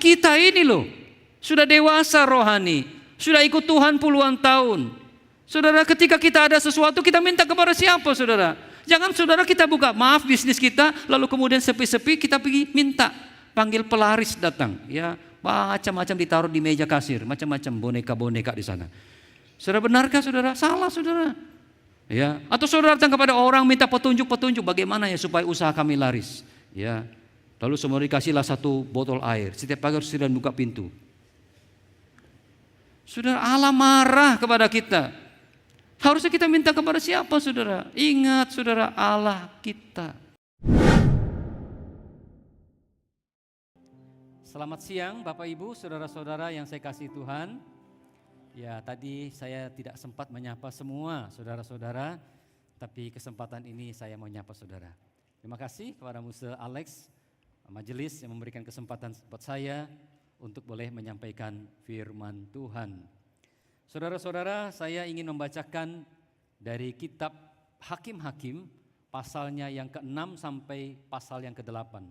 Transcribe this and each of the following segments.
Kita ini loh, sudah dewasa rohani, sudah ikut Tuhan puluhan tahun. Saudara, ketika kita ada sesuatu, kita minta kepada siapa, saudara? Jangan saudara kita buka, maaf bisnis kita, lalu kemudian sepi-sepi kita pergi minta, panggil pelaris datang, ya macam-macam ditaruh di meja kasir, macam-macam boneka-boneka di sana. Saudara, benarkah saudara? Salah saudara. Ya, atau saudara datang kepada orang minta petunjuk-petunjuk bagaimana ya supaya usaha kami laris. Ya, lalu semua dikasihlah satu botol air, setiap pagi harus sudah buka pintu. Saudara, Allah marah kepada kita. Harusnya kita minta kepada siapa saudara? Ingat saudara, Allah kita. Selamat siang Bapak Ibu, saudara-saudara yang saya kasih Tuhan. Ya, tadi saya tidak sempat menyapa semua saudara-saudara, tapi kesempatan ini saya mau nyapa saudara. Terima kasih kepada Musa Alex, majelis yang memberikan kesempatan buat saya untuk boleh menyampaikan firman Tuhan. Saudara-saudara, saya ingin membacakan dari kitab Hakim-Hakim, pasalnya yang ke-6 sampai pasal yang ke-8.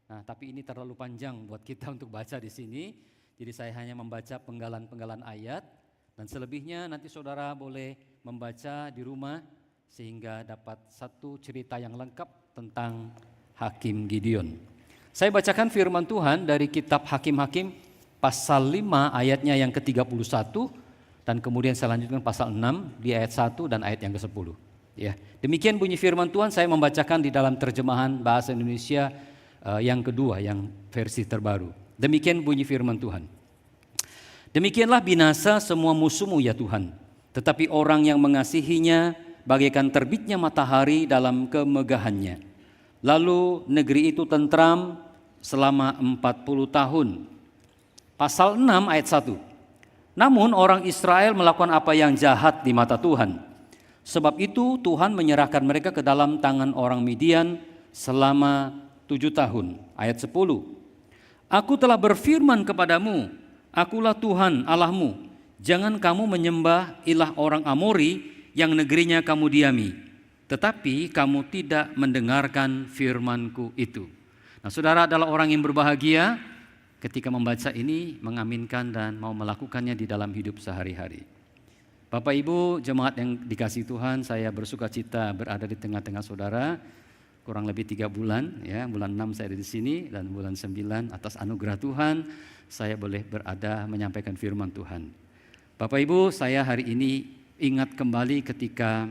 Nah, tapi ini terlalu panjang buat kita untuk baca di sini, jadi saya hanya membaca penggalan-penggalan ayat, dan selebihnya nanti saudara boleh membaca di rumah sehingga dapat satu cerita yang lengkap tentang Hakim Gideon. Saya bacakan firman Tuhan dari kitab Hakim-Hakim pasal 5 ayatnya yang ke-31, dan kemudian saya lanjutkan pasal 6 di ayat 1 dan ayat yang ke-10. Ya, demikian bunyi firman Tuhan. Saya membacakan di dalam terjemahan bahasa Indonesia yang kedua, yang versi terbaru. Demikian bunyi firman Tuhan. Demikianlah binasa semua musuhmu ya Tuhan, tetapi orang yang mengasihinya bagaikan terbitnya matahari dalam kemegahannya. Lalu negeri itu tentram selama 40 tahun. Pasal 6 ayat 1. Namun orang Israel melakukan apa yang jahat di mata Tuhan. Sebab itu Tuhan menyerahkan mereka ke dalam tangan orang Midian selama 7 tahun. Ayat 10. Aku telah berfirman kepadamu, akulah Tuhan Allahmu. Jangan kamu menyembah ilah orang Amori yang negerinya kamu diami. Tetapi kamu tidak mendengarkan firmanku itu. Nah, saudara adalah orang yang berbahagia ketika membaca ini, mengaminkan dan mau melakukannya di dalam hidup sehari-hari. Bapak Ibu jemaat yang dikasihi Tuhan, saya bersuka cita berada di tengah-tengah saudara. Kurang lebih 3 bulan, ya, bulan 6 saya ada di sini dan bulan 9 atas anugerah Tuhan saya boleh berada menyampaikan firman Tuhan. Bapak Ibu, saya hari ini ingat kembali ketika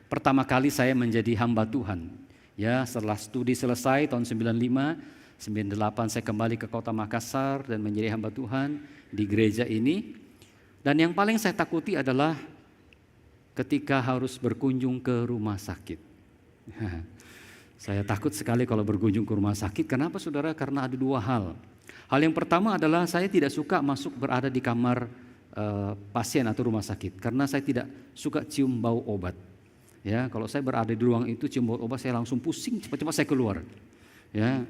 pertama kali saya menjadi hamba Tuhan. Ya, setelah studi selesai tahun 95, 98 saya kembali ke kota Makassar dan menjadi hamba Tuhan di gereja ini. Dan yang paling saya takuti adalah ketika harus berkunjung ke rumah sakit. Saya takut sekali kalau berkunjung ke rumah sakit. Kenapa saudara? Karena ada 2 hal. Hal yang pertama adalah saya tidak suka masuk berada di kamar pasien atau rumah sakit. Karena saya tidak suka cium bau obat. Ya, kalau saya berada di ruang itu cium bau obat saya langsung pusing, cepat-cepat saya keluar. Ya,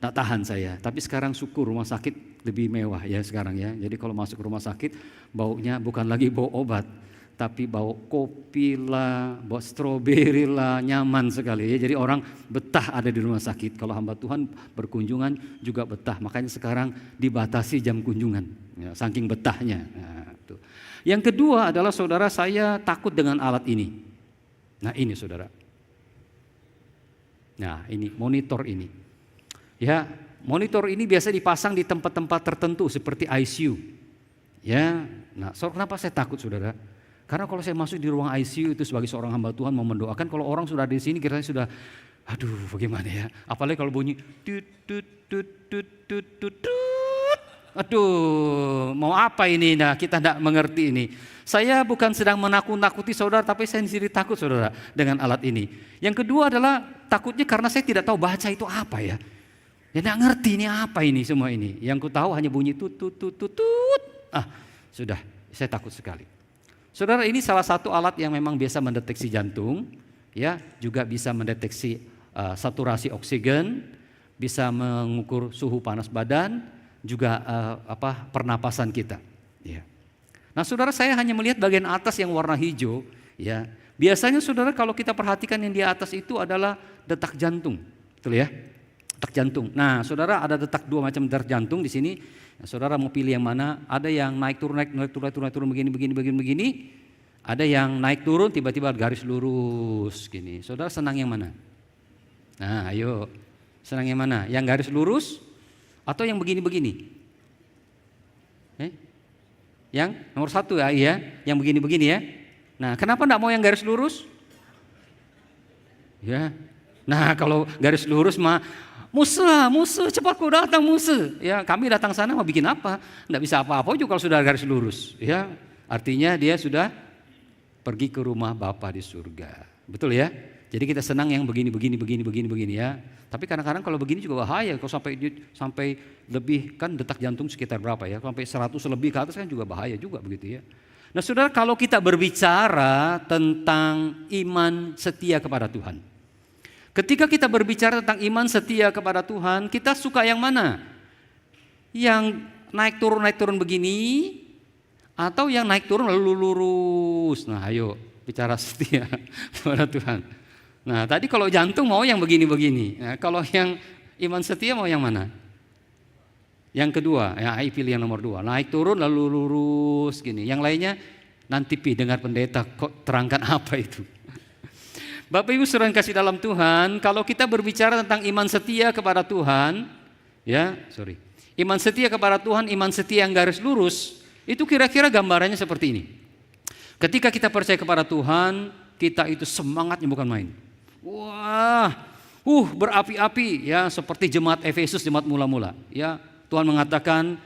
tak tahan saya. Tapi sekarang syukur rumah sakit lebih mewah ya sekarang ya. Jadi kalau masuk rumah sakit baunya bukan lagi bau obat, tapi bau kopi lah, bau stroberi lah, nyaman sekali ya. Jadi orang betah ada di rumah sakit. Kalau hamba Tuhan berkunjungan juga betah. Makanya sekarang dibatasi jam kunjungan, ya, saking betahnya. Nah, tuh. Yang kedua adalah saudara, saya takut dengan alat ini. Nah ini saudara. Nah ini monitor ini. Ya, monitor ini biasa dipasang di tempat-tempat tertentu seperti ICU. Ya, nah kenapa saya takut saudara? Karena kalau saya masuk di ruang ICU itu sebagai seorang hamba Tuhan mau mendoakan, kalau orang sudah di sini kiranya sudah, aduh bagaimana ya? Apalagi kalau bunyi tut tut tut tut tut tut tut. Aduh, mau apa ini? Nah, kita tidak mengerti ini. Saya bukan sedang menakut-nakuti saudara, tapi saya sendiri takut saudara dengan alat ini. Yang kedua adalah takutnya karena saya tidak tahu baca itu apa ya. Ya tidak ngerti ini apa ini semua ini. Yang ku tahu hanya bunyi tut tut tut tut tut. Sudah, saya takut sekali. Saudara, ini salah satu alat yang memang biasa mendeteksi jantung, ya, juga bisa mendeteksi saturasi oksigen, bisa mengukur suhu panas badan, juga pernapasan kita. Ya. Nah, saudara, saya hanya melihat bagian atas yang warna hijau. Ya, biasanya saudara kalau kita perhatikan yang di atas itu adalah detak jantung, betul ya? Detak jantung. Nah, saudara ada detak 2 macam detak jantung di sini. Nah, saudara mau pilih yang mana? Ada yang naik turun begini. Ada yang naik turun tiba-tiba garis lurus gini. Saudara senang yang mana? Nah, ayo. Senang yang mana? Yang garis lurus atau yang begini-begini? Yang nomor 1 ya, iya. Yang begini-begini ya. Nah, kenapa enggak mau yang garis lurus? Ya. Nah, kalau garis lurus mah musuh, cepat kau datang musuh. Ya, kami datang sana mau bikin apa? Enggak bisa apa-apa juga kalau sudah garis lurus. Ya, artinya dia sudah pergi ke rumah Bapa di surga. Betul ya? Jadi kita senang yang begini ya. Tapi kadang-kadang kalau begini juga bahaya. Kalau sampai lebih kan detak jantung sekitar berapa ya? Sampai 100 lebih ke atas kan juga bahaya juga begitu ya. Nah, saudara, kalau kita berbicara tentang iman setia kepada Tuhan. Ketika kita berbicara tentang iman setia kepada Tuhan, kita suka yang mana? Yang naik turun begini atau yang naik turun lalu lurus? Nah, ayo bicara setia kepada Tuhan. Nah, tadi kalau jantung mau yang begini-begini. Nah, kalau yang iman setia mau yang mana? Yang kedua, ya pilih yang nomor 2. Naik turun lalu lurus gini. Yang lainnya nanti dengar pendeta kok terangkan apa itu. Bapak Ibu saudara kasih dalam Tuhan, kalau kita berbicara tentang iman setia kepada Tuhan, iman setia kepada Tuhan, iman setia yang garis lurus, itu kira-kira gambarannya seperti ini. Ketika kita percaya kepada Tuhan, kita itu semangatnya bukan main. Wah, berapi-api ya, seperti jemaat Efesus, jemaat mula-mula. Ya, Tuhan mengatakan,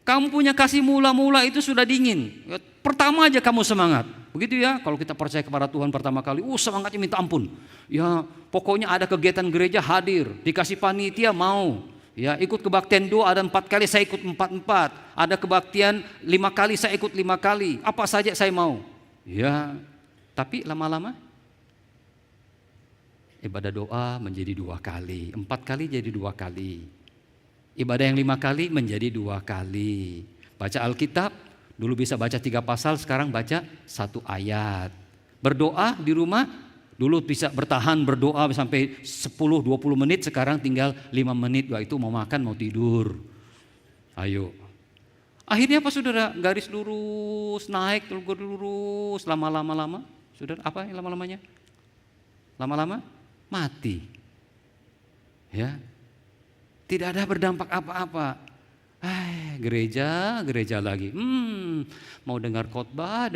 kamu punya kasih mula-mula itu sudah dingin. Ya, pertama aja kamu semangat. Begitu ya, kalau kita percaya kepada Tuhan pertama kali, semangatnya minta ampun. Ya, pokoknya ada kegiatan gereja hadir, dikasih panitia mau. Ya, ikut kebaktian doa ada 4 kali, saya ikut 4. Ada kebaktian 5 kali, saya ikut 5 kali. Apa saja saya mau. Ya, tapi lama-lama ibadah doa menjadi 2 kali, 4 kali jadi 2 kali. Ibadah yang 5 kali menjadi 2 kali. Baca Alkitab, dulu bisa baca 3 pasal, sekarang baca 1 ayat. Berdoa di rumah, dulu bisa bertahan berdoa sampai 10-20 menit, sekarang tinggal 5 menit. Wah, itu mau makan, mau tidur. Ayo. Akhirnya apa saudara? Garis lurus, naik lurus, lama-lama. Saudara, apa yang lama-lamanya? Lama-lama mati. Ya. Tidak ada berdampak apa-apa. Gereja lagi. Mau dengar khotbah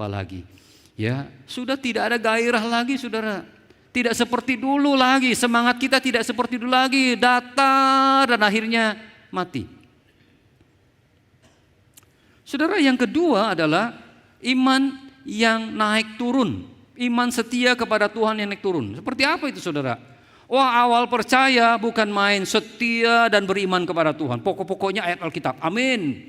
lagi. Ya, sudah tidak ada gairah lagi, saudara. Tidak seperti dulu lagi, semangat kita tidak seperti dulu lagi, datar dan akhirnya mati. Saudara, yang kedua adalah iman yang naik turun. Iman setia kepada Tuhan yang naik turun. Seperti apa itu saudara? Wah, awal percaya bukan main, setia dan beriman kepada Tuhan. Pokok-pokoknya ayat Alkitab. Amin.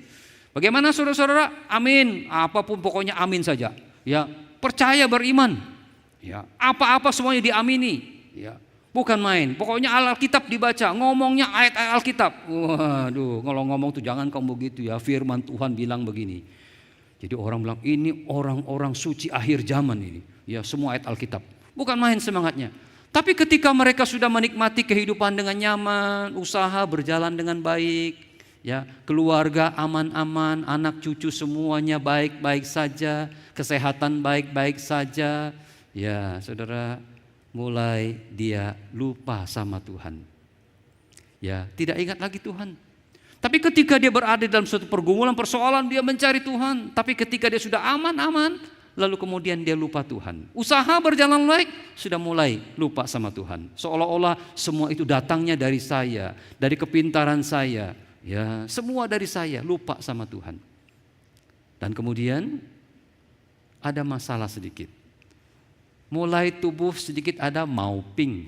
Bagaimana saudara-saudara? Amin. Apapun pokoknya amin saja. Ya, percaya beriman. Ya, apa-apa semuanya diamini. Ya, bukan main. Pokoknya Alkitab dibaca, ngomongnya ayat-ayat Alkitab. Waduh, kalau ngomong tuh jangan kamu begitu ya. Firman Tuhan bilang begini. Jadi orang bilang ini orang-orang suci akhir zaman ini. Ya, semua ayat Alkitab. Bukan main semangatnya. Tapi ketika mereka sudah menikmati kehidupan dengan nyaman, usaha berjalan dengan baik, ya, keluarga aman-aman, anak cucu semuanya baik-baik saja, kesehatan baik-baik saja, ya, saudara, mulai dia lupa sama Tuhan. Ya, tidak ingat lagi Tuhan. Tapi ketika dia berada dalam suatu pergumulan, persoalan, dia mencari Tuhan. Tapi ketika dia sudah aman-aman, lalu kemudian dia lupa Tuhan. Usaha berjalan baik, sudah mulai lupa sama Tuhan. Seolah-olah semua itu datangnya dari saya, dari kepintaran saya. Ya, semua dari saya, lupa sama Tuhan. Dan kemudian ada masalah sedikit. Mulai tubuh sedikit ada mauping.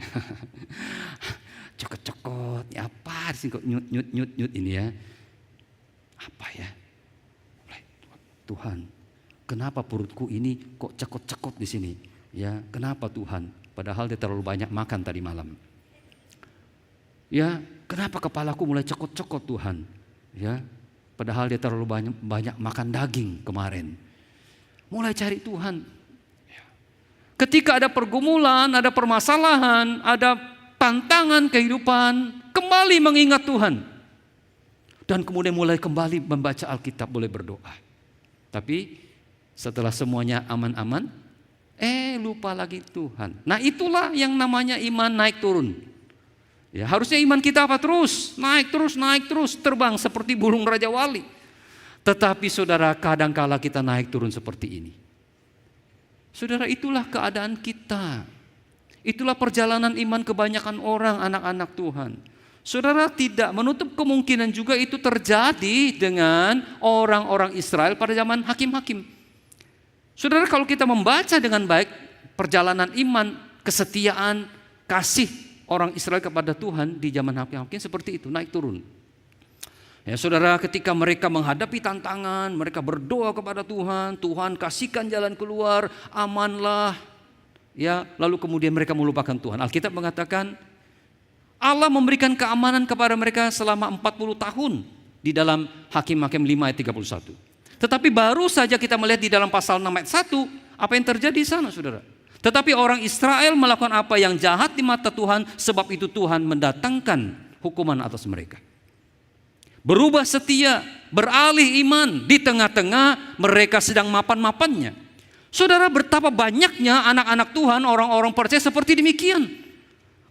Cokot-cokot, ya apa sih kok nyut ini ya? Apa ya? Tuhan, kenapa perutku ini kok cekot-cekot di sini? Ya, kenapa Tuhan? Padahal dia terlalu banyak makan tadi malam. Ya, kenapa kepalaku mulai cekot-cekot Tuhan? Ya, padahal dia terlalu banyak makan daging kemarin. Mulai cari Tuhan. Ketika ada pergumulan, ada permasalahan, ada tantangan kehidupan, kembali mengingat Tuhan. Dan kemudian mulai kembali membaca Alkitab, boleh berdoa. Tapi setelah semuanya aman-aman, lupa lagi Tuhan. Nah itulah yang namanya iman naik turun. Ya, harusnya iman kita apa? Terus, naik terus, terbang seperti burung Raja Wali. Tetapi saudara, kadangkala kita naik turun seperti ini. Saudara, itulah keadaan kita. Itulah perjalanan iman kebanyakan orang, anak-anak Tuhan. Saudara, tidak menutup kemungkinan juga itu terjadi dengan orang-orang Israel pada zaman hakim-hakim. Saudara, kalau kita membaca dengan baik perjalanan iman, kesetiaan, kasih orang Israel kepada Tuhan di zaman hakim-hakim seperti itu, naik turun. Ya, saudara, ketika mereka menghadapi tantangan, mereka berdoa kepada Tuhan, Tuhan kasihkan jalan keluar, amanlah. Ya, lalu kemudian mereka melupakan Tuhan. Alkitab mengatakan Allah memberikan keamanan kepada mereka selama 40 tahun di dalam Hakim-Hakim 5 ayat 31. Tetapi baru saja kita melihat di dalam pasal 6 ayat 1 apa yang terjadi di sana, saudara. Tetapi orang Israel melakukan apa yang jahat di mata Tuhan, sebab itu Tuhan mendatangkan hukuman atas mereka. Berubah setia, beralih iman di tengah-tengah mereka sedang mapan-mapannya. Saudara, betapa banyaknya anak-anak Tuhan, orang-orang percaya seperti demikian.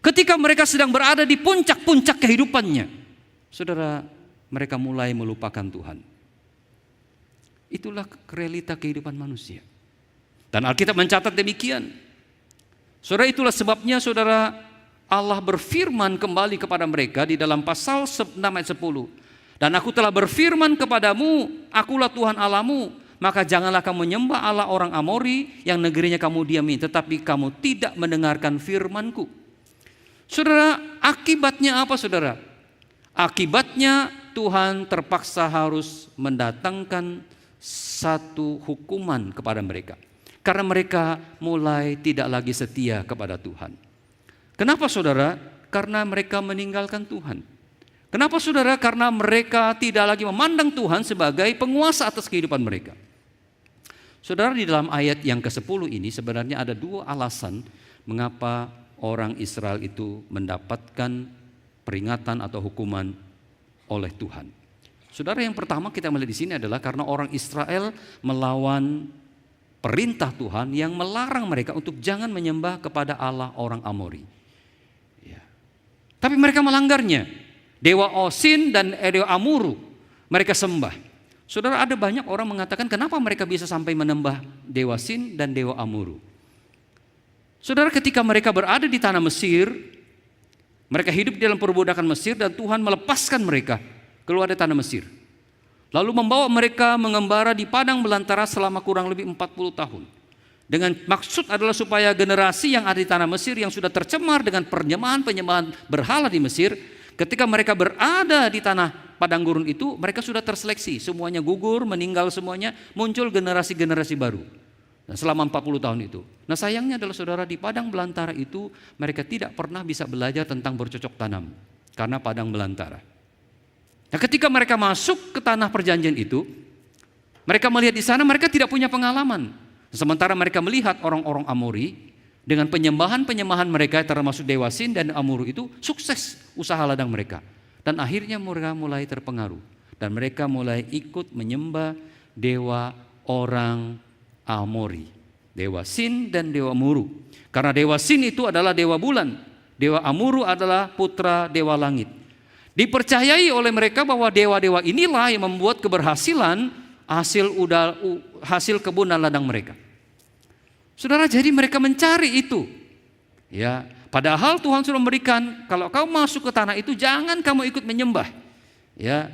Ketika mereka sedang berada di puncak-puncak kehidupannya, saudara, mereka mulai melupakan Tuhan. Itulah realita kehidupan manusia. Dan Alkitab mencatat demikian. Saudara, itulah sebabnya saudara, Allah berfirman kembali kepada mereka di dalam pasal 6 ayat 10. Dan aku telah berfirman kepadamu, akulah Tuhan Allahmu, maka janganlah kamu menyembah Allah orang Amori yang negerinya kamu diami, tetapi kamu tidak mendengarkan firmanku. Saudara, akibatnya apa, saudara? Akibatnya Tuhan terpaksa harus mendatangkan satu hukuman kepada mereka. Karena mereka mulai tidak lagi setia kepada Tuhan. Kenapa, saudara? Karena mereka meninggalkan Tuhan. Kenapa, saudara? Karena mereka tidak lagi memandang Tuhan sebagai penguasa atas kehidupan mereka. Saudara, di dalam ayat yang ke-10 ini sebenarnya ada dua alasan mengapa orang Israel itu mendapatkan peringatan atau hukuman oleh Tuhan. Saudara, yang pertama kita melihat di sini adalah karena orang Israel melawan perintah Tuhan yang melarang mereka untuk jangan menyembah kepada Allah orang Amori. Ya. Tapi mereka melanggarnya. Dewa Osin dan dewa Amuru mereka sembah. Saudara, ada banyak orang mengatakan kenapa mereka bisa sampai menyembah dewa Sin dan dewa Amuru. Saudara, ketika mereka berada di tanah Mesir, mereka hidup di dalam perbudakan Mesir dan Tuhan melepaskan mereka keluar dari tanah Mesir. Lalu membawa mereka mengembara di padang belantara selama kurang lebih 40 tahun. Dengan maksud adalah supaya generasi yang ada di tanah Mesir yang sudah tercemar dengan penyembahan berhala di Mesir, ketika mereka berada di tanah padang gurun itu, mereka sudah terseleksi, semuanya gugur, meninggal semuanya, muncul generasi-generasi baru. Nah, selama 40 tahun itu. Nah, sayangnya adalah saudara, di padang belantara itu mereka tidak pernah bisa belajar tentang bercocok tanam karena padang belantara. Nah, ketika mereka masuk ke tanah perjanjian itu, mereka melihat di sana mereka tidak punya pengalaman. Sementara mereka melihat orang-orang Amori dengan penyembahan mereka termasuk dewa Sin dan Amuru itu sukses usaha ladang mereka. Dan akhirnya mereka mulai terpengaruh dan mereka mulai ikut menyembah dewa orang Amori, dewa Sin dan dewa Amuru. Karena dewa Sin itu adalah dewa bulan, dewa Amuru adalah putra dewa langit. Dipercayai oleh mereka bahwa dewa-dewa inilah yang membuat keberhasilan hasil kebun dan ladang mereka. Saudara, jadi mereka mencari itu. Ya, padahal Tuhan sudah memberikan, kalau kau masuk ke tanah itu jangan kamu ikut menyembah. Ya,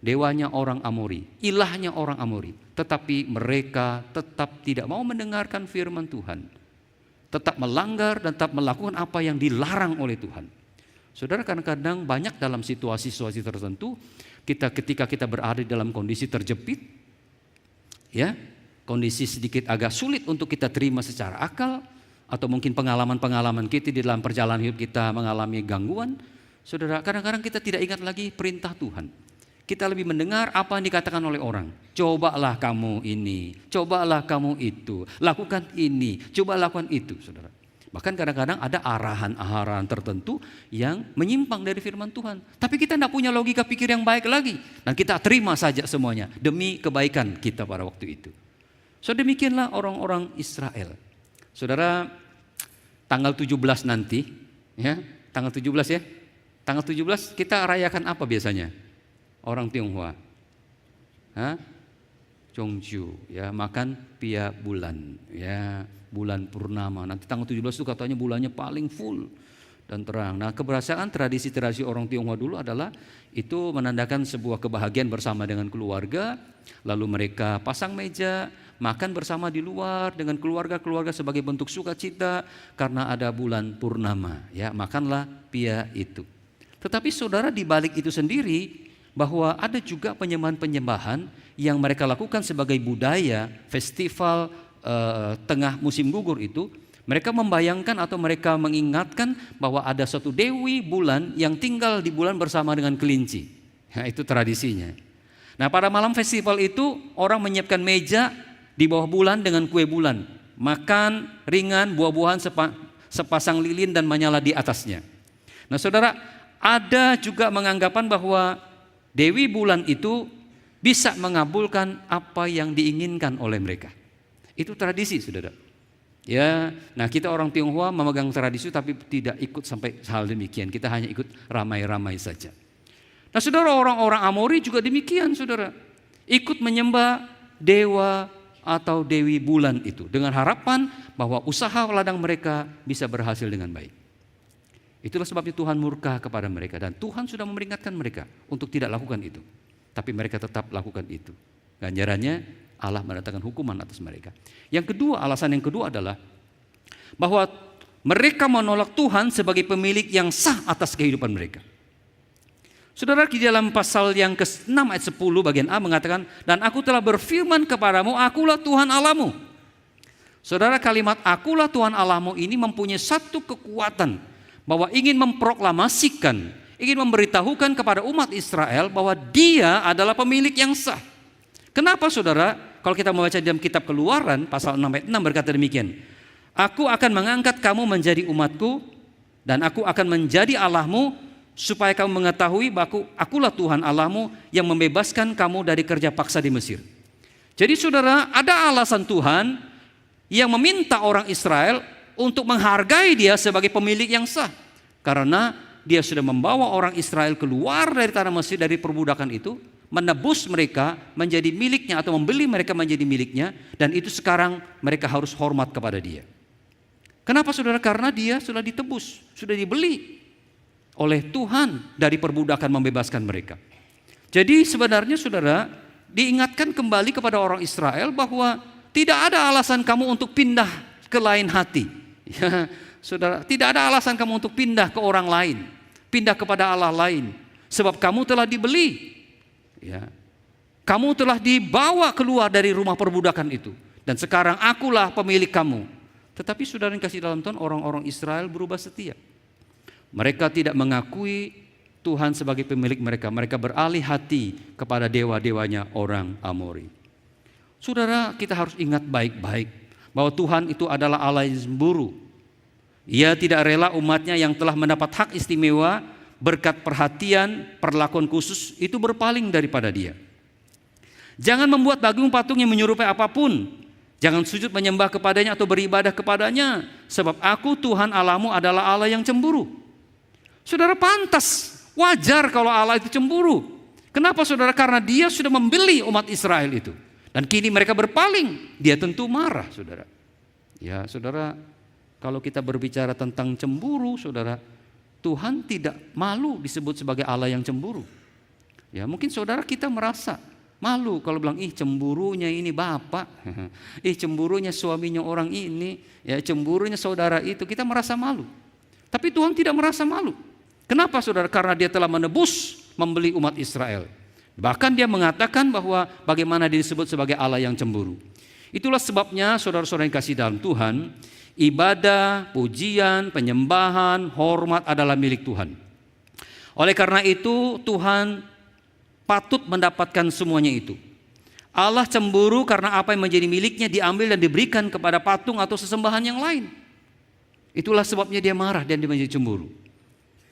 dewanya orang Amori, ilahnya orang Amori. Tetapi mereka tetap tidak mau mendengarkan firman Tuhan. Tetap melanggar dan tetap melakukan apa yang dilarang oleh Tuhan. Saudara, kadang-kadang banyak dalam situasi-situasi tertentu, ketika kita berada dalam kondisi terjepit, ya, kondisi sedikit agak sulit untuk kita terima secara akal, atau mungkin pengalaman-pengalaman kita di dalam perjalanan hidup kita mengalami gangguan. Saudara, kadang-kadang kita tidak ingat lagi perintah Tuhan. Kita lebih mendengar apa yang dikatakan oleh orang. Cobalah kamu ini, cobalah kamu itu, lakukan ini, coba lakukan itu, saudara. Bahkan kadang-kadang ada arahan-arahan tertentu yang menyimpang dari firman Tuhan. Tapi kita tidak punya logika pikir yang baik lagi. Dan kita terima saja semuanya demi kebaikan kita pada waktu itu. So demikianlah orang-orang Israel. Saudara, tanggal 17 nanti, ya, tanggal 17 ya. Tanggal 17 kita rayakan apa biasanya? Orang Tionghoa. Chongju, ya, makan pia bulan, ya, bulan purnama. Nanti tanggal 17 itu katanya bulannya paling full dan terang. Nah, kebiasaan tradisi-tradisi orang Tionghoa dulu adalah itu menandakan sebuah kebahagiaan bersama dengan keluarga. Lalu mereka pasang meja, makan bersama di luar dengan keluarga-keluarga sebagai bentuk sukacita karena ada bulan purnama, ya, makanlah pia itu. Tetapi saudara, di balik itu sendiri bahwa ada juga penyembahan-penyembahan yang mereka lakukan sebagai budaya festival tengah musim gugur itu. Mereka membayangkan atau mereka mengingatkan bahwa ada suatu dewi bulan yang tinggal di bulan bersama dengan kelinci. Nah, itu tradisinya. Nah, pada malam festival itu orang menyiapkan meja di bawah bulan dengan kue bulan, makan ringan, buah-buahan, sepasang lilin dan menyala di atasnya. Nah, saudara, ada juga menganggapan bahwa dewi bulan itu bisa mengabulkan apa yang diinginkan oleh mereka. Itu tradisi, saudara. Ya, nah kita orang Tionghoa memegang tradisi tapi tidak ikut sampai hal demikian. Kita hanya ikut ramai-ramai saja. Nah, saudara, orang-orang Amori juga demikian, saudara. Ikut menyembah dewa atau dewi bulan itu dengan harapan bahwa usaha ladang mereka bisa berhasil dengan baik. Itulah sebabnya Tuhan murka kepada mereka dan Tuhan sudah memperingatkan mereka untuk tidak lakukan itu. Tapi mereka tetap lakukan itu. Ganjarannya Allah mendatangkan hukuman atas mereka. Yang kedua, alasan yang kedua adalah bahwa mereka menolak Tuhan sebagai pemilik yang sah atas kehidupan mereka. Saudara, di dalam pasal yang ke-6 ayat 10 bagian A mengatakan, dan aku telah berfirman kepadamu, akulah Tuhan Allahmu. Saudara, kalimat akulah Tuhan Allahmu ini mempunyai satu kekuatan bahwa ingin memproklamasikan, ingin memberitahukan kepada umat Israel bahwa dia adalah pemilik yang sah. Kenapa, saudara? Kalau kita membaca dalam kitab Keluaran pasal 6 ayat 6 berkata demikian. Aku akan mengangkat kamu menjadi umatku dan aku akan menjadi Allahmu supaya kamu mengetahui bahwa akulah Tuhan Allahmu yang membebaskan kamu dari kerja paksa di Mesir. Jadi saudara, ada alasan Tuhan yang meminta orang Israel untuk menghargai dia sebagai pemilik yang sah. Karena dia sudah membawa orang Israel keluar dari tanah Mesir, dari perbudakan itu, menebus mereka menjadi miliknya atau membeli mereka menjadi miliknya, dan itu sekarang mereka harus hormat kepada dia. Kenapa, saudara? Karena dia sudah ditebus, sudah dibeli oleh Tuhan dari perbudakan, membebaskan mereka. Jadi sebenarnya, saudara, diingatkan kembali kepada orang Israel bahwa tidak ada alasan kamu untuk pindah ke lain hati. Ya, saudara, tidak ada alasan kamu untuk pindah ke orang lain, pindah kepada Allah lain, sebab kamu telah dibeli. Ya, kamu telah dibawa keluar dari rumah perbudakan itu, dan sekarang akulah pemilik kamu. Tetapi saudara yang kasih dalam Tuhan, orang-orang Israel berubah setia. Mereka tidak mengakui Tuhan sebagai pemilik mereka. Mereka beralih hati kepada dewa-dewanya orang Amori. Saudara, kita harus ingat baik-baik bahwa Tuhan itu adalah Allah yang cemburu. Ia tidak rela umatnya yang telah mendapat hak istimewa berkat perhatian, perlakuan khusus itu berpaling daripada dia. Jangan membuat patung yang menyerupai apapun. Jangan sujud menyembah kepadanya atau beribadah kepadanya, sebab aku Tuhan Allahmu adalah Allah yang cemburu. Saudara, pantas, wajar kalau Allah itu cemburu. Kenapa, saudara? Karena dia sudah membeli umat Israel itu. Dan kini mereka berpaling, dia tentu marah, saudara. Ya, saudara, kalau kita berbicara tentang cemburu, saudara, Tuhan tidak malu disebut sebagai Allah yang cemburu. Ya, mungkin saudara kita merasa malu kalau bilang, ih cemburunya ini bapak, ih cemburunya suaminya orang ini, ya cemburunya saudara itu, kita merasa malu. Tapi Tuhan tidak merasa malu. Kenapa, saudara? Karena dia telah menebus, membeli umat Israel. Bahkan dia mengatakan bahwa bagaimana dia disebut sebagai Allah yang cemburu. Itulah sebabnya saudara-saudara yang kasih dalam Tuhan, ibadah, pujian, penyembahan, hormat adalah milik Tuhan. Oleh karena itu Tuhan patut mendapatkan semuanya itu. Allah cemburu karena apa yang menjadi miliknya diambil dan diberikan kepada patung atau sesembahan yang lain. Itulah sebabnya dia marah dan dia menjadi cemburu.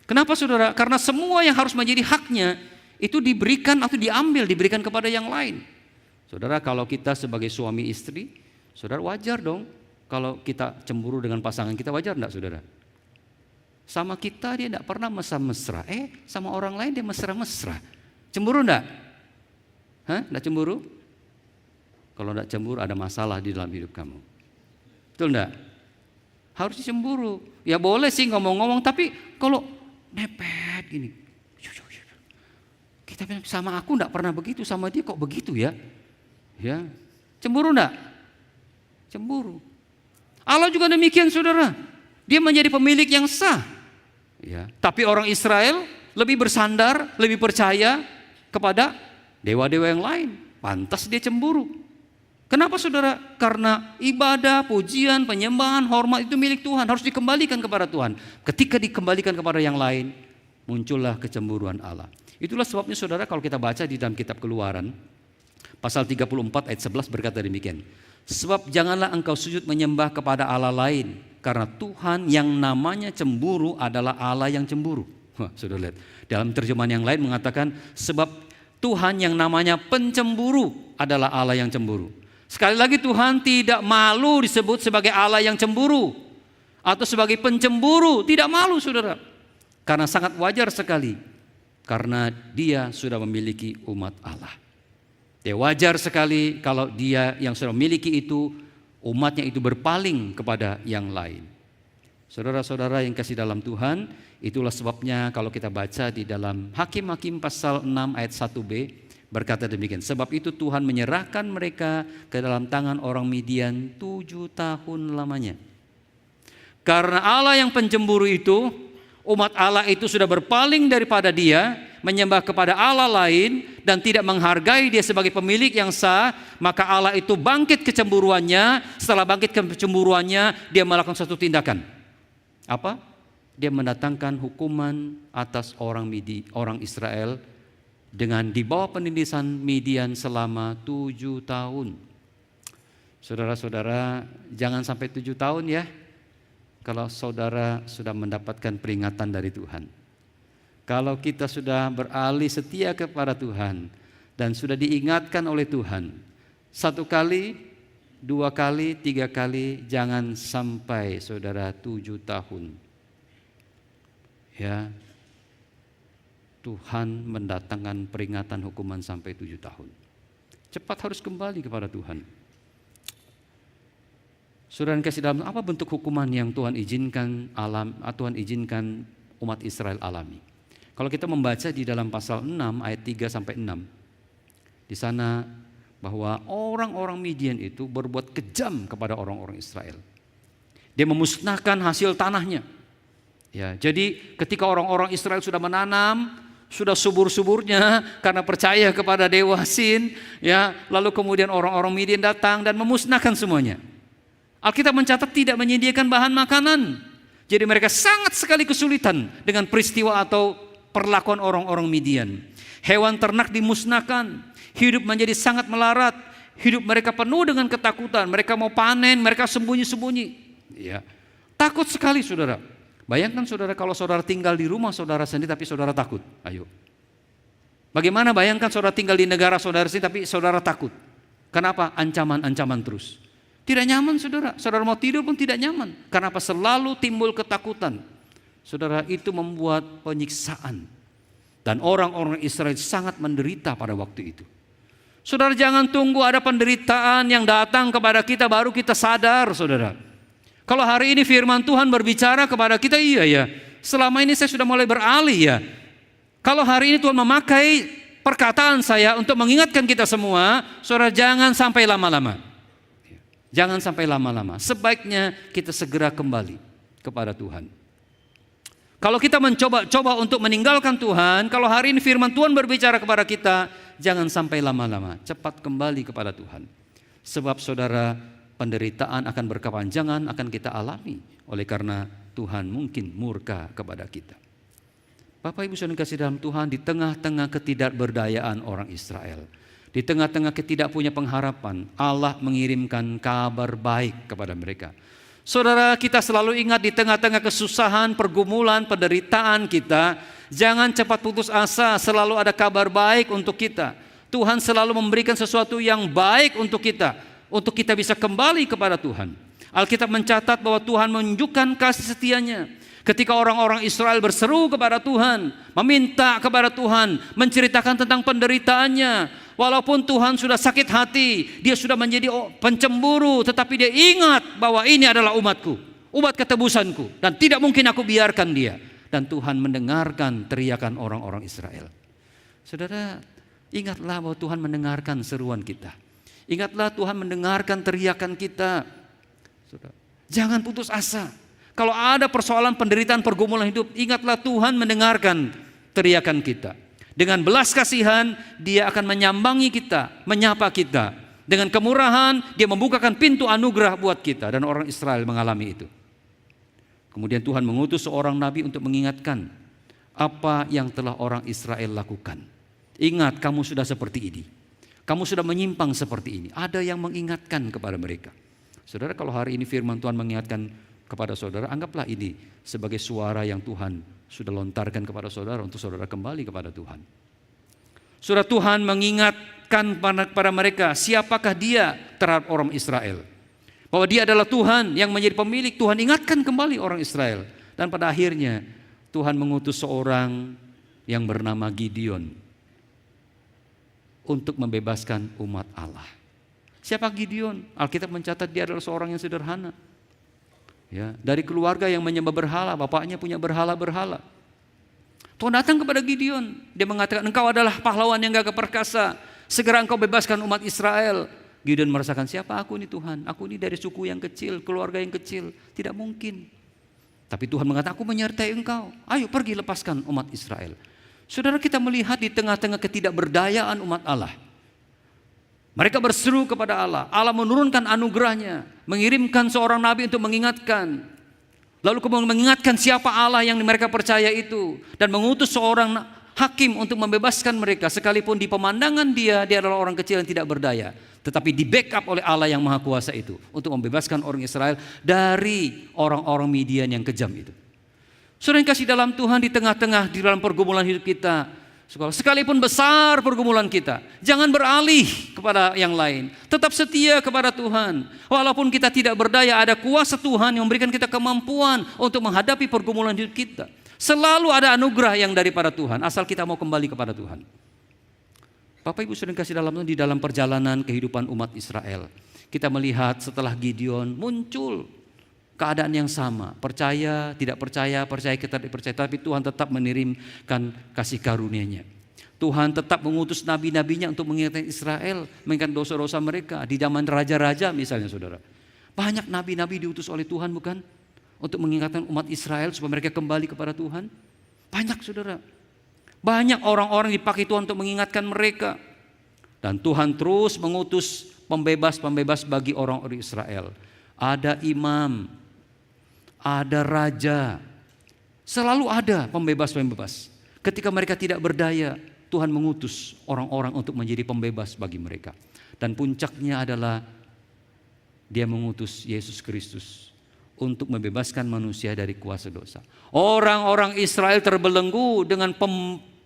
Kenapa saudara? Karena semua yang harus menjadi haknya itu diberikan atau diberikan kepada yang lain. Saudara, kalau kita sebagai suami istri, saudara wajar dong kalau kita cemburu dengan pasangan kita, wajar enggak saudara? Sama kita dia enggak pernah mesra-mesra, sama orang lain dia mesra-mesra. Cemburu enggak? Enggak cemburu? Kalau enggak cemburu ada masalah di dalam hidup kamu. Betul enggak? Harus cemburu. Ya boleh sih ngomong-ngomong, tapi kalau nepet gini, kita bilang sama aku enggak pernah begitu, sama dia kok begitu ya? Ya, cemburu enggak? Cemburu. Allah juga demikian saudara. Dia menjadi pemilik yang sah. Ya, tapi orang Israel lebih bersandar, lebih percaya kepada dewa-dewa yang lain. Pantas dia cemburu. Kenapa saudara? Karena ibadah, pujian, penyembahan, hormat itu milik Tuhan, harus dikembalikan kepada Tuhan. Ketika dikembalikan kepada yang lain, muncullah kecemburuan Allah. Itulah sebabnya saudara, kalau kita baca di dalam kitab Keluaran pasal 34 ayat 11 berkata demikian. Sebab janganlah engkau sujud menyembah kepada Allah lain, karena Tuhan yang namanya cemburu adalah Allah yang cemburu. Sudah lihat. Dalam terjemahan yang lain mengatakan sebab Tuhan yang namanya pencemburu adalah Allah yang cemburu. Sekali lagi, Tuhan tidak malu disebut sebagai Allah yang cemburu atau sebagai pencemburu, tidak malu saudara. Karena sangat wajar sekali, karena dia sudah memiliki umat Allah. Ya, wajar sekali kalau dia yang sudah memiliki itu, umatnya itu berpaling kepada yang lain. Saudara-saudara yang kasih dalam Tuhan, itulah sebabnya kalau kita baca di dalam Hakim-Hakim pasal 6 ayat 1b, berkata demikian, sebab itu Tuhan menyerahkan mereka ke dalam tangan orang Midian 7 tahun lamanya. Karena Allah yang pencemburu itu, umat Allah itu sudah berpaling daripada dia, menyembah kepada Allah lain dan tidak menghargai dia sebagai pemilik yang sah, maka Allah itu bangkit kecemburuannya. Setelah bangkit kecemburuannya, dia melakukan satu tindakan. Apa? Dia mendatangkan hukuman atas orang Israel dengan di bawah penindasan Midian selama 7 tahun. Saudara-saudara, jangan sampai 7 tahun ya, kalau saudara sudah mendapatkan peringatan dari Tuhan. Kalau kita sudah beralih setia kepada Tuhan dan sudah diingatkan oleh Tuhan, 1 kali, 2 kali, 3 kali, jangan sampai saudara 7 tahun. Ya, Tuhan mendatangkan peringatan hukuman sampai 7 tahun. Cepat harus kembali kepada Tuhan. Saudara kasih dalam, apa bentuk hukuman yang Tuhan izinkan Tuhan umat Israel alami? Kalau kita membaca di dalam pasal 6 ayat 3 sampai 6, di sana bahwa orang-orang Midian itu berbuat kejam kepada orang-orang Israel. Dia memusnahkan hasil tanahnya. Ya, jadi ketika orang-orang Israel sudah menanam, sudah subur-suburnya karena percaya kepada dewa Sin, ya, lalu kemudian orang-orang Midian datang dan memusnahkan semuanya. Alkitab mencatat tidak menyediakan bahan makanan. Jadi mereka sangat sekali kesulitan dengan peristiwa atau perlakuan orang-orang Midian. Hewan ternak dimusnahkan, hidup menjadi sangat melarat, hidup mereka penuh dengan ketakutan. Mereka mau panen, mereka sembunyi-sembunyi. Ya, takut sekali saudara. Bayangkan saudara kalau saudara tinggal di rumah saudara sendiri tapi saudara takut. Ayo. Bagaimana bayangkan saudara tinggal di negara saudara sendiri tapi saudara takut. Kenapa? Ancaman-ancaman terus. Tidak nyaman saudara. Saudara mau tidur pun tidak nyaman. Kenapa? Selalu timbul ketakutan. Saudara, itu membuat penyiksaan. Dan orang-orang Israel sangat menderita pada waktu itu. Saudara, jangan tunggu ada penderitaan yang datang kepada kita baru kita sadar saudara. Kalau hari ini firman Tuhan berbicara kepada kita, iya ya, selama ini saya sudah mulai beralih ya. Kalau hari ini Tuhan memakai perkataan saya untuk mengingatkan kita semua, saudara jangan sampai lama-lama. Jangan sampai lama-lama. Sebaiknya kita segera kembali kepada Tuhan. Kalau kita mencoba untuk meninggalkan Tuhan, kalau hari ini firman Tuhan berbicara kepada kita, jangan sampai lama-lama. Cepat kembali kepada Tuhan. Sebab saudara, penderitaan akan berkepanjangan akan kita alami oleh karena Tuhan mungkin murka kepada kita. Bapak Ibu saudara kasih dalam Tuhan, di tengah-tengah ketidakberdayaan orang Israel, di tengah-tengah ketidakpunya pengharapan, Allah mengirimkan kabar baik kepada mereka. Saudara, kita selalu ingat di tengah-tengah kesusahan, pergumulan, penderitaan kita, jangan cepat putus asa, selalu ada kabar baik untuk kita. Tuhan selalu memberikan sesuatu yang baik untuk kita bisa kembali kepada Tuhan. Alkitab mencatat bahwa Tuhan menunjukkan kasih setianya. Ketika orang-orang Israel berseru kepada Tuhan, meminta kepada Tuhan, menceritakan tentang penderitaannya. Walaupun Tuhan sudah sakit hati, dia sudah menjadi pencemburu, tetapi dia ingat bahwa ini adalah umatku, umat ketebusanku, dan tidak mungkin aku biarkan dia. Dan Tuhan mendengarkan teriakan orang-orang Israel. Saudara, ingatlah bahwa Tuhan mendengarkan seruan kita. Ingatlah Tuhan mendengarkan teriakan kita. Saudara, jangan putus asa. Kalau ada persoalan penderitaan pergumulan hidup, ingatlah Tuhan mendengarkan teriakan kita. Dengan belas kasihan dia akan menyambangi kita, menyapa kita. Dengan kemurahan dia membukakan pintu anugerah buat kita, dan orang Israel mengalami itu. Kemudian Tuhan mengutus seorang nabi untuk mengingatkan apa yang telah orang Israel lakukan. Ingat, kamu sudah seperti ini. Kamu sudah menyimpang seperti ini. Ada yang mengingatkan kepada mereka. Saudara, kalau hari ini firman Tuhan mengingatkan kepada saudara, anggaplah ini sebagai suara yang Tuhan sudah lontarkan kepada saudara untuk saudara kembali kepada Tuhan. Saudara, Tuhan mengingatkan kepada mereka siapakah dia terhadap orang Israel. Bahwa dia adalah Tuhan yang menjadi pemilik. Tuhan ingatkan kembali orang Israel. Dan pada akhirnya Tuhan mengutus seorang yang bernama Gideon untuk membebaskan umat Allah. Siapa Gideon? Alkitab mencatat dia adalah seorang yang sederhana. Ya, dari keluarga yang menyembah berhala, bapaknya punya berhala-berhala. Tuhan datang kepada Gideon, dia mengatakan, engkau adalah pahlawan yang gagah perkasa, segera engkau bebaskan umat Israel. Gideon merasakan, siapa aku ini Tuhan? Aku ini dari suku yang kecil, keluarga yang kecil, tidak mungkin. Tapi Tuhan mengatakan, aku menyertai engkau, ayo pergi lepaskan umat Israel. Saudara, kita melihat di tengah-tengah ketidakberdayaan umat Allah, mereka berseru kepada Allah. Allah menurunkan anugerahnya, mengirimkan seorang nabi untuk mengingatkan. Lalu kemudian mengingatkan siapa Allah yang mereka percaya itu, dan mengutus seorang hakim untuk membebaskan mereka. Sekalipun di pemandangan dia adalah orang kecil yang tidak berdaya, tetapi di backup oleh Allah yang maha kuasa itu untuk membebaskan orang Israel dari orang-orang Midian yang kejam itu. Saudara yang kasih dalam Tuhan, di tengah-tengah di dalam pergumulan hidup kita, sekalipun besar pergumulan kita, jangan beralih kepada yang lain. Tetap setia kepada Tuhan. Walaupun kita tidak berdaya, ada kuasa Tuhan yang memberikan kita kemampuan untuk menghadapi pergumulan hidup kita. Selalu ada anugerah yang daripada Tuhan, asal kita mau kembali kepada Tuhan. Bapak Ibu sudah kasih dalam Tuhan, di dalam perjalanan kehidupan umat Israel, kita melihat setelah Gideon muncul keadaan yang sama, percaya, tidak percaya, percaya, kita tidak percaya, tapi Tuhan tetap mengirimkan kasih karunia-Nya. Tuhan tetap mengutus nabi-nabinya untuk mengingatkan Israel, mengingatkan dosa-dosa mereka. Di zaman raja-raja misalnya saudara, banyak nabi-nabi diutus oleh Tuhan bukan? Untuk mengingatkan umat Israel supaya mereka kembali kepada Tuhan. Banyak saudara, banyak orang-orang dipakai Tuhan untuk mengingatkan mereka. Dan Tuhan terus mengutus pembebas-pembebas bagi orang-orang Israel. Ada imam, ada raja, selalu ada pembebas-pembebas. Ketika mereka tidak berdaya, Tuhan mengutus orang-orang untuk menjadi pembebas bagi mereka. Dan puncaknya adalah dia mengutus Yesus Kristus untuk membebaskan manusia dari kuasa dosa. Orang-orang Israel terbelenggu dengan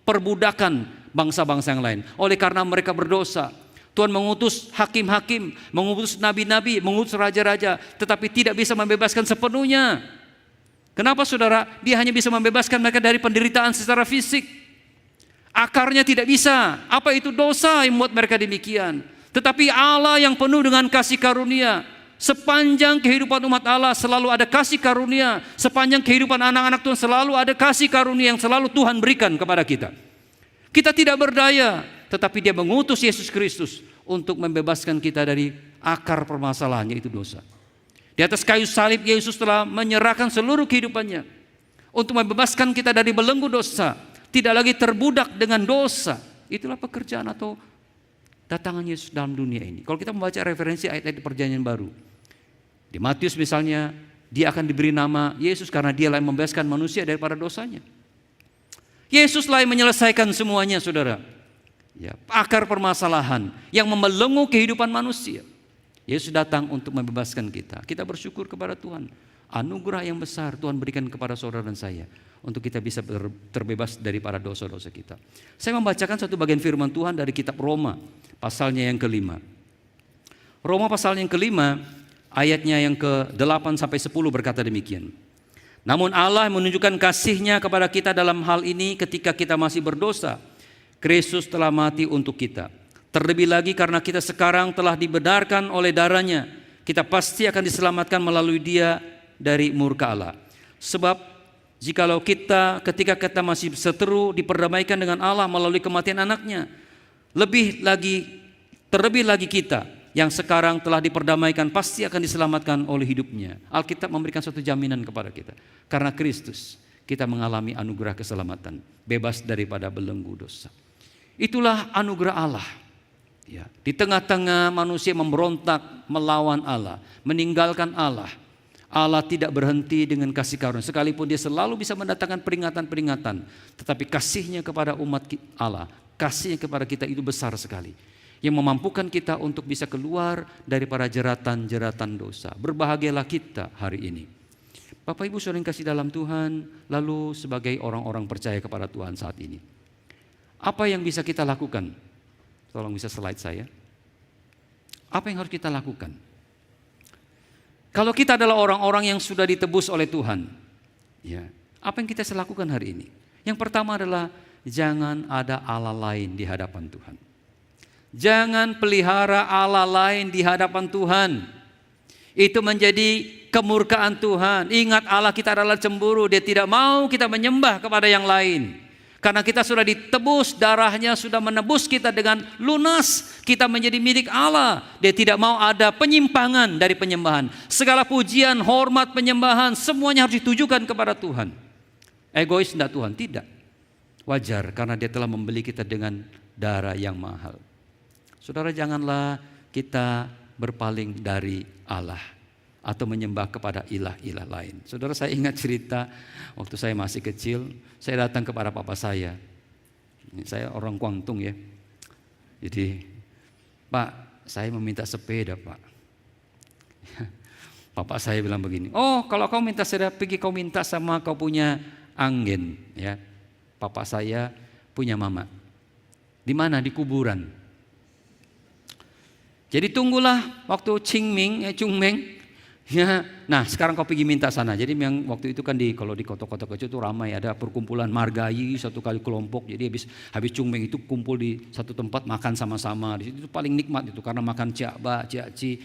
perbudakan bangsa-bangsa yang lain oleh karena mereka berdosa. Tuhan mengutus hakim-hakim, mengutus nabi-nabi, mengutus raja-raja, tetapi tidak bisa membebaskan sepenuhnya. Kenapa saudara? Dia hanya bisa membebaskan mereka dari penderitaan secara fisik. Akarnya tidak bisa. Apa itu dosa yang membuat mereka demikian? Tetapi Allah yang penuh dengan kasih karunia, sepanjang kehidupan umat Allah selalu ada kasih karunia. Sepanjang kehidupan anak-anak Tuhan selalu ada kasih karunia yang selalu Tuhan berikan kepada kita. Kita tidak berdaya, tetapi dia mengutus Yesus Kristus untuk membebaskan kita dari akar permasalahannya, itu dosa. Di atas kayu salib Yesus telah menyerahkan seluruh kehidupannya untuk membebaskan kita dari belenggu dosa, tidak lagi terbudak dengan dosa. Itulah pekerjaan atau datangan Yesus dalam dunia ini. Kalau kita membaca referensi ayat-ayat di Perjanjian Baru, di Matius misalnya, dia akan diberi nama Yesus karena dia yang membebaskan manusia daripada dosanya. Yesuslah yang menyelesaikan semuanya saudara. Ya, akar permasalahan yang membelenggu kehidupan manusia. Yesus datang untuk membebaskan kita. Kita bersyukur kepada Tuhan. Anugerah yang besar Tuhan berikan kepada saudara dan saya untuk kita bisa terbebas daripada dosa-dosa kita. Saya membacakan satu bagian firman Tuhan dari kitab Roma, pasalnya yang kelima. Roma pasalnya yang kelima, ayatnya yang ke-8 sampai 10 berkata demikian. Namun Allah menunjukkan kasih-Nya kepada kita dalam hal ini ketika kita masih berdosa. Kristus telah mati untuk kita. Terlebih lagi karena kita sekarang telah dibenarkan oleh darah-Nya, kita pasti akan diselamatkan melalui Dia dari murka Allah. Sebab jikalau kita ketika kita masih seteru diperdamaikan dengan Allah melalui kematian anaknya, terlebih lagi kita yang sekarang telah diperdamaikan pasti akan diselamatkan oleh hidupnya. Alkitab memberikan suatu jaminan kepada kita. Karena Kristus kita mengalami anugerah keselamatan, bebas daripada belenggu dosa. Itulah anugerah Allah. Ya, di tengah-tengah manusia memberontak melawan Allah, meninggalkan Allah, Allah tidak berhenti dengan kasih karunia. Sekalipun Dia selalu bisa mendatangkan peringatan-peringatan, tetapi kasih-Nya kepada umat Allah, kasih-Nya kepada kita itu besar sekali, yang memampukan kita untuk bisa keluar daripada jeratan-jeratan dosa. Berbahagialah kita hari ini. Bapak Ibu saudara yang kasih dalam Tuhan, lalu sebagai orang-orang percaya kepada Tuhan saat ini, apa yang bisa kita lakukan? Tolong bisa slide saya. Apa yang harus kita lakukan? Kalau kita adalah orang-orang yang sudah ditebus oleh Tuhan, ya, apa yang kita bisa lakukan hari ini? Yang pertama adalah jangan ada Allah lain di hadapan Tuhan. Jangan pelihara Allah lain di hadapan Tuhan. Itu menjadi kemurkaan Tuhan. Ingat, Allah kita adalah cemburu. Dia tidak mau kita menyembah kepada yang lain. Karena kita sudah ditebus, darahnya sudah menebus kita dengan lunas. Kita menjadi milik Allah. Dia tidak mau ada penyimpangan dari penyembahan. Segala pujian, hormat, penyembahan, semuanya harus ditujukan kepada Tuhan. Egois enggak Tuhan? Tidak. Wajar, karena Dia telah membeli kita dengan darah yang mahal. Saudara, janganlah kita berpaling dari Allah atau menyembah kepada ilah-ilah lain. Saudara, saya ingat cerita waktu saya masih kecil, saya datang kepada papa saya. Saya orang Kuangtung ya. Jadi, Pak, saya meminta sepeda, Pak. Papa saya bilang begini, oh kalau kau minta sepeda, pergi kau minta sama kau punya angin. Ya, papa saya punya mama. Di mana? Di kuburan. Jadi tunggulah waktu Qingming, Chungmeng. Ya, nah sekarang kau pergi minta sana. Jadi yang waktu itu kan kalau di kota-kota kecil itu ramai, ada perkumpulan margai satu kali kelompok. Jadi habis Chungmeng itu kumpul di satu tempat makan sama-sama. Di situ paling nikmat itu karena makan ciaba, ciaci.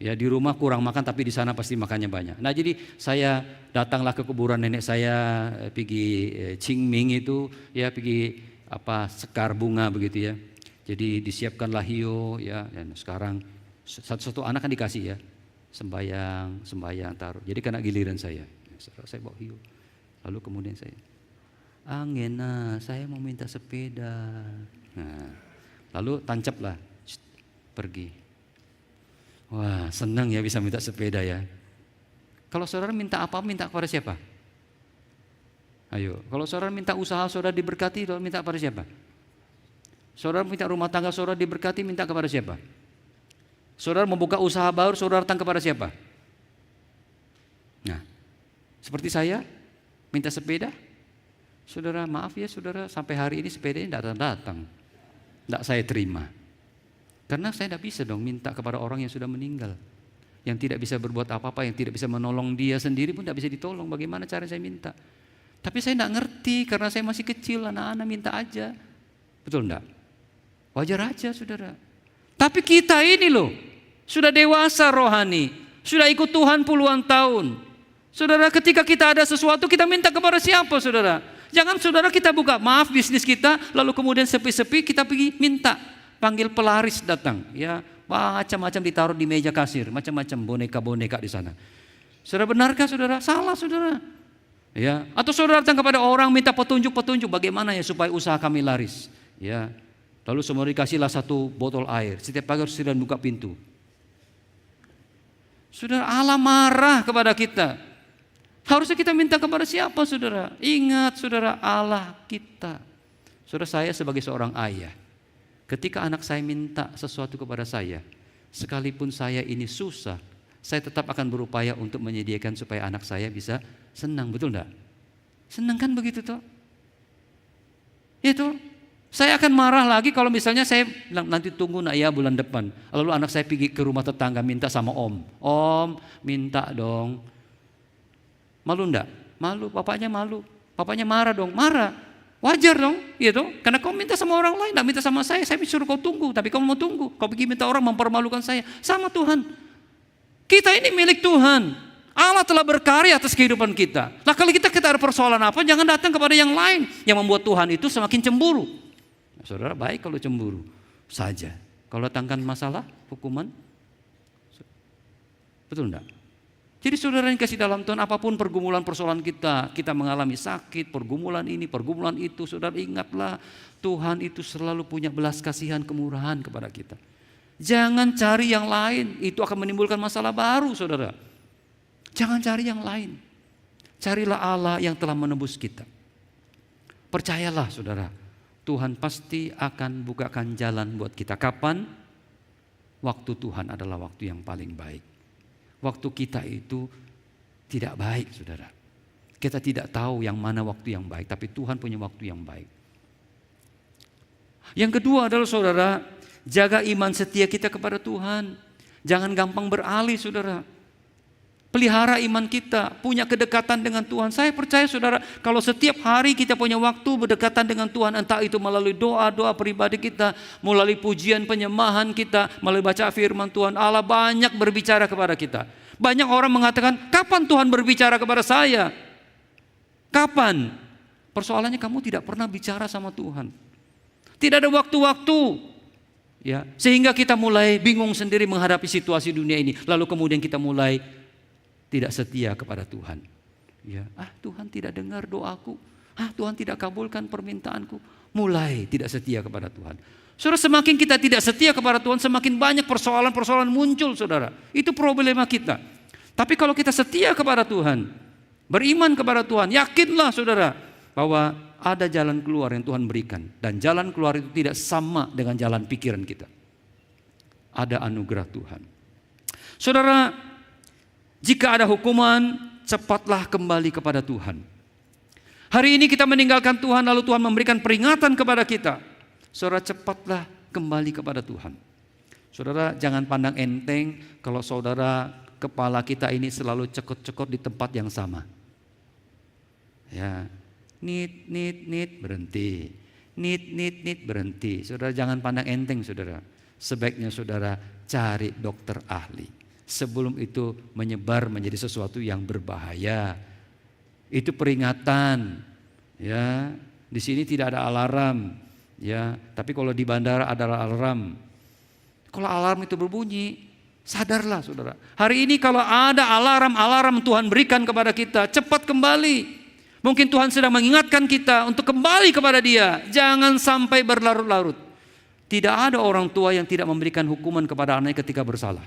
Ya di rumah kurang makan tapi di sana pasti makannya banyak. Nah jadi saya datanglah ke kuburan nenek saya, pergi Qingming itu ya, pergi sekar bunga begitu ya. Jadi disiapkanlah hiyo ya, dan sekarang satu-satu anak kan dikasih ya. Sembayang taruh. Jadi kena giliran saya bawa hiu. Lalu kemudian saya, angin, saya mau minta sepeda. Nah, lalu tancaplah, pergi. Wah, senang ya bisa minta sepeda ya. Kalau saudara minta apa, minta kepada siapa? Ayo, kalau saudara minta usaha saudara diberkati, saudara minta kepada siapa? Saudara minta rumah tangga saudara diberkati, minta kepada siapa? Saudara membuka usaha baru, saudara datang kepada siapa? Nah, seperti saya minta sepeda, saudara maaf ya saudara, sampai hari ini sepedanya tidak datang, tidak saya terima. Karena saya tidak bisa dong minta kepada orang yang sudah meninggal, yang tidak bisa berbuat apa-apa, yang tidak bisa menolong dia sendiri pun tidak bisa ditolong. Bagaimana cara saya minta? Tapi saya tidak ngerti karena saya masih kecil, anak-anak minta aja, betul enggak? Wajar aja saudara. Tapi kita ini loh, sudah dewasa rohani, sudah ikut Tuhan puluhan tahun. Saudara, ketika kita ada sesuatu, kita minta kepada siapa saudara? Jangan saudara kita buka, maaf bisnis kita, lalu kemudian sepi-sepi kita pergi minta. Panggil pelaris datang, ya macam-macam ditaruh di meja kasir, macam-macam boneka-boneka di sana. Saudara, benarkah saudara? Salah saudara. Ya, atau saudara datang kepada orang minta petunjuk-petunjuk bagaimana ya supaya usaha kami laris. Ya. Lalu semua dikasihlah satu botol air. Setiap pagi harus buka pintu. Saudara, Allah marah kepada kita. Harusnya kita minta kepada siapa saudara? Ingat saudara, Allah kita. Saudara, saya sebagai seorang ayah, ketika anak saya minta sesuatu kepada saya sekalipun saya ini susah, saya tetap akan berupaya untuk menyediakan supaya anak saya bisa senang, betul enggak? Senang kan begitu toh? Itu. Saya akan marah lagi kalau misalnya saya bilang nanti tunggu nak ya bulan depan. Lalu anak saya pergi ke rumah tetangga minta sama om. Om minta dong. Malu enggak? Malu, bapaknya malu. Bapaknya marah dong, marah. Wajar dong, gitu. Karena kau minta sama orang lain, enggak minta sama saya suruh kau tunggu. Tapi kau mau tunggu, kau pergi minta orang mempermalukan saya. Sama Tuhan. Kita ini milik Tuhan. Allah telah berkarya atas kehidupan kita. Nah kalau kita ada persoalan apa, jangan datang kepada yang lain. Yang membuat Tuhan itu semakin cemburu. Nah, saudara baik kalau cemburu saja. Kalau datangkan masalah, hukuman. Betul enggak? Jadi saudara yang kasih dalam Tuhan, apapun pergumulan persoalan kita mengalami sakit, pergumulan ini, pergumulan itu, saudara ingatlah Tuhan itu selalu punya belas kasihan, kemurahan kepada kita. Jangan cari yang lain, itu akan menimbulkan masalah baru saudara. Jangan cari yang lain, carilah Allah yang telah menebus kita. Percayalah saudara, Tuhan pasti akan bukakan jalan buat kita. Kapan? Waktu Tuhan adalah waktu yang paling baik. Waktu kita itu tidak baik saudara. Kita tidak tahu yang mana waktu yang baik, tapi Tuhan punya waktu yang baik. Yang kedua adalah saudara, jaga iman setia kita kepada Tuhan. Jangan gampang beralih saudara. Pelihara iman kita, punya kedekatan dengan Tuhan. Saya percaya saudara, kalau setiap hari kita punya waktu berdekatan dengan Tuhan, entah itu melalui doa-doa pribadi kita, melalui pujian penyembahan kita, melalui baca firman Tuhan, Allah banyak berbicara kepada kita. Banyak orang mengatakan, kapan Tuhan berbicara kepada saya? Kapan? Persoalannya kamu tidak pernah bicara sama Tuhan. Tidak ada waktu-waktu. Ya, sehingga kita mulai bingung sendiri menghadapi situasi dunia ini. Lalu kemudian kita mulai tidak setia kepada Tuhan. Ya, Tuhan tidak dengar doaku. Tuhan tidak kabulkan permintaanku. Mulai tidak setia kepada Tuhan. Saudara, semakin kita tidak setia kepada Tuhan, semakin banyak persoalan-persoalan muncul saudara. Itu problema kita. Tapi kalau kita setia kepada Tuhan, beriman kepada Tuhan, yakinlah saudara bahwa ada jalan keluar yang Tuhan berikan. Dan jalan keluar itu tidak sama dengan jalan pikiran kita. Ada anugerah Tuhan. Saudara, jika ada hukuman, cepatlah kembali kepada Tuhan. Hari ini kita meninggalkan Tuhan, lalu Tuhan memberikan peringatan kepada kita. Saudara, cepatlah kembali kepada Tuhan. Saudara, jangan pandang enteng kalau saudara kepala kita ini selalu cekot-cekot di tempat yang sama. Ya, nit, berhenti. Nit, berhenti. Saudara, jangan pandang enteng saudara. Sebaiknya saudara cari dokter ahli. Sebelum itu menyebar menjadi sesuatu yang berbahaya. Itu peringatan. Ya, di sini tidak ada alarm. Ya, tapi kalau di bandara ada alarm. Kalau alarm itu berbunyi, sadarlah saudara. Hari ini kalau ada alarm Tuhan berikan kepada kita, cepat kembali. Mungkin Tuhan sedang mengingatkan kita untuk kembali kepada Dia. Jangan sampai berlarut-larut. Tidak ada orang tua yang tidak memberikan hukuman kepada anaknya ketika bersalah.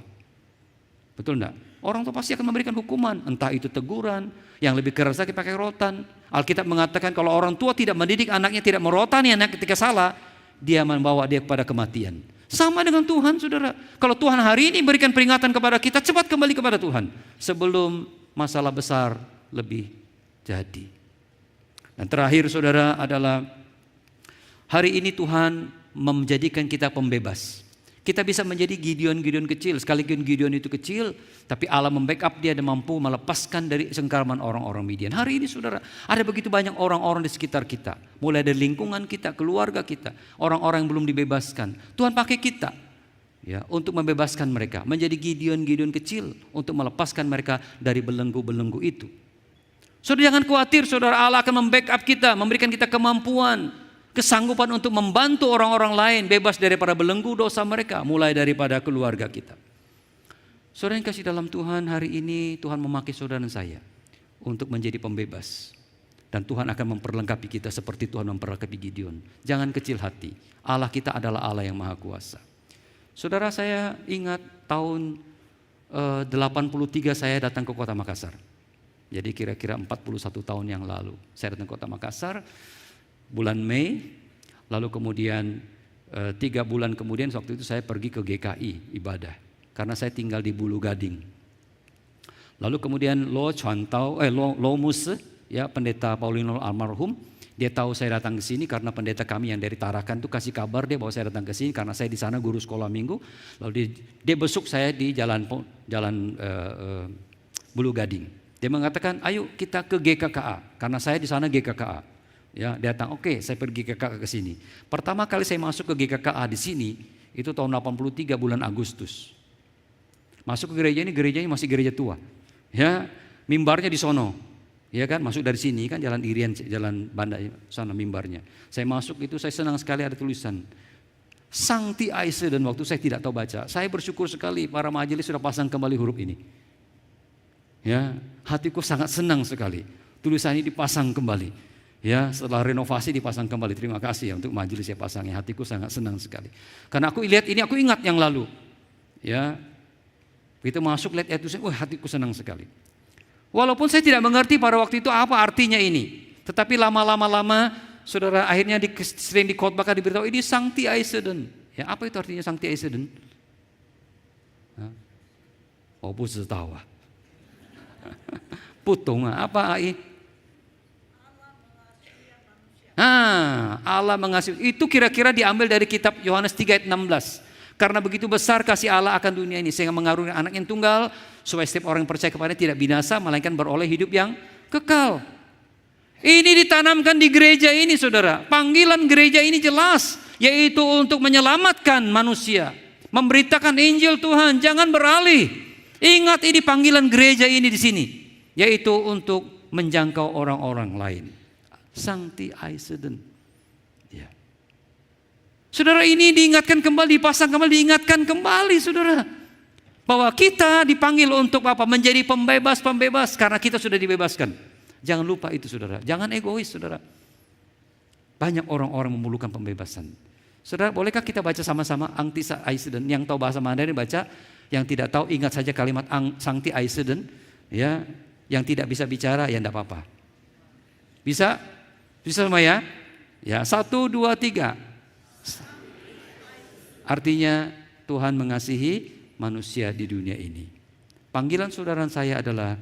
Betul enggak? Orang tua pasti akan memberikan hukuman, entah itu teguran, yang lebih keras lagi pakai rotan. Alkitab mengatakan kalau orang tua tidak mendidik anaknya, tidak merotani anak ketika salah, dia membawa dia kepada kematian. Sama dengan Tuhan saudara. Kalau Tuhan hari ini berikan peringatan kepada kita, cepat kembali kepada Tuhan sebelum masalah besar lebih jadi. Dan terakhir saudara adalah hari ini Tuhan menjadikan kita pembebas. Kita bisa menjadi Gideon kecil, sekalipun Gideon itu kecil, tapi Allah membackup dia dan mampu melepaskan dari cengkeraman orang-orang Midian. Hari ini saudara, ada begitu banyak orang-orang di sekitar kita, mulai dari lingkungan kita, keluarga kita, orang-orang yang belum dibebaskan. Tuhan pakai kita ya untuk membebaskan mereka, menjadi Gideon kecil untuk melepaskan mereka dari belenggu-belenggu itu. Saudara jangan khawatir, saudara, Allah akan membackup kita, memberikan kita kemampuan, kesanggupan untuk membantu orang-orang lain bebas daripada belenggu dosa mereka, mulai daripada keluarga kita. Saudara yang kasih dalam Tuhan, hari ini Tuhan memakai saudara dan saya untuk menjadi pembebas. Dan Tuhan akan memperlengkapi kita seperti Tuhan memperlengkapi Gideon. Jangan kecil hati, Allah kita adalah Allah yang maha kuasa. Saudara, saya ingat tahun 83 saya datang ke kota Makassar. Jadi kira-kira 41 tahun yang lalu saya datang ke kota Makassar. Bulan Mei, lalu kemudian 3 bulan kemudian waktu itu saya pergi ke GKI ibadah. karena saya tinggal di Bulu Gading. Lalu kemudian Lo Mus, ya pendeta Paulinol almarhum, dia tahu saya datang ke sini karena pendeta kami yang dari Tarakan itu kasih kabar dia bahwa saya datang ke sini karena saya di sana guru sekolah minggu. Lalu dia besuk saya di jalan Bulu Gading. Dia mengatakan, ayo kita ke GKKA karena saya di sana GKKA. Ya, dia datang, oke, saya pergi GKKA ke sini. Pertama kali saya masuk ke GKKA di sini itu tahun 83 bulan Agustus. Masuk ke gereja ini, gerejanya masih gereja tua. Ya, mimbarnya di sono. Ya kan, masuk dari sini kan jalan Irian, jalan Banda sana mimbarnya. Saya masuk itu saya senang sekali ada tulisan Sancti Aise, dan waktu saya tidak tahu baca. Saya bersyukur sekali para majelis sudah pasang kembali huruf ini. Ya, hatiku sangat senang sekali. Tulisan ini dipasang kembali. Ya, setelah renovasi dipasang kembali. Terima kasih ya untuk majelis saya pasangnya. Hatiku sangat senang sekali. Karena aku lihat ini, aku ingat yang lalu. Ya, begitu masuk lihat itu, wah hatiku senang sekali. Walaupun saya tidak mengerti pada waktu itu apa artinya ini. Tetapi lama-lama saudara akhirnya sering dikhotbahkan diberitahu ini Sancti Aiseden. Ya, apa itu artinya Sancti Aiseden? Oh, bu tahu. Putung apa ai? Allah mengasihi. Itu kira-kira diambil dari kitab Yohanes 3 ayat 16. Karena begitu besar kasih Allah akan dunia ini sehingga mengaruniakan anak yang tunggal supaya setiap orang yang percaya kepadanya tidak binasa melainkan beroleh hidup yang kekal. Ini ditanamkan di gereja ini saudara. Panggilan gereja ini jelas, yaitu untuk menyelamatkan manusia, memberitakan Injil Tuhan, jangan beralih. Ingat ini panggilan gereja ini di sini, yaitu untuk menjangkau orang-orang lain. Sancti Aiseden. Saudara, ini diingatkan kembali, dipasang kembali, diingatkan kembali saudara. Bahwa kita dipanggil untuk apa? Menjadi pembebas-pembebas karena kita sudah dibebaskan. Jangan lupa itu saudara, jangan egois saudara. Banyak orang-orang memerlukan pembebasan. Saudara, bolehkah kita baca sama-sama Sancti Aiseden? Yang tahu bahasa Mandarin baca, yang tidak tahu ingat saja kalimat Sancti Aiseden. Ya, yang tidak bisa bicara ya enggak apa-apa. Bisa? Bisa semua ya? Ya, 1, 2, 3. Artinya Tuhan mengasihi manusia di dunia ini. Panggilan saudara saya adalah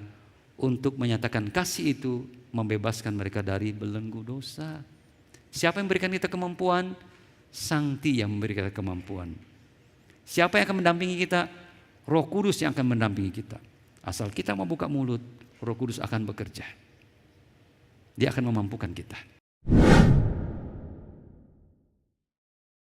untuk menyatakan kasih itu membebaskan mereka dari belenggu dosa. Siapa yang memberikan kita kemampuan? Sancti yang memberikan kita kemampuan. Siapa yang akan mendampingi kita? Roh Kudus yang akan mendampingi kita. Asal kita membuka mulut, Roh Kudus akan bekerja. Dia akan memampukan kita.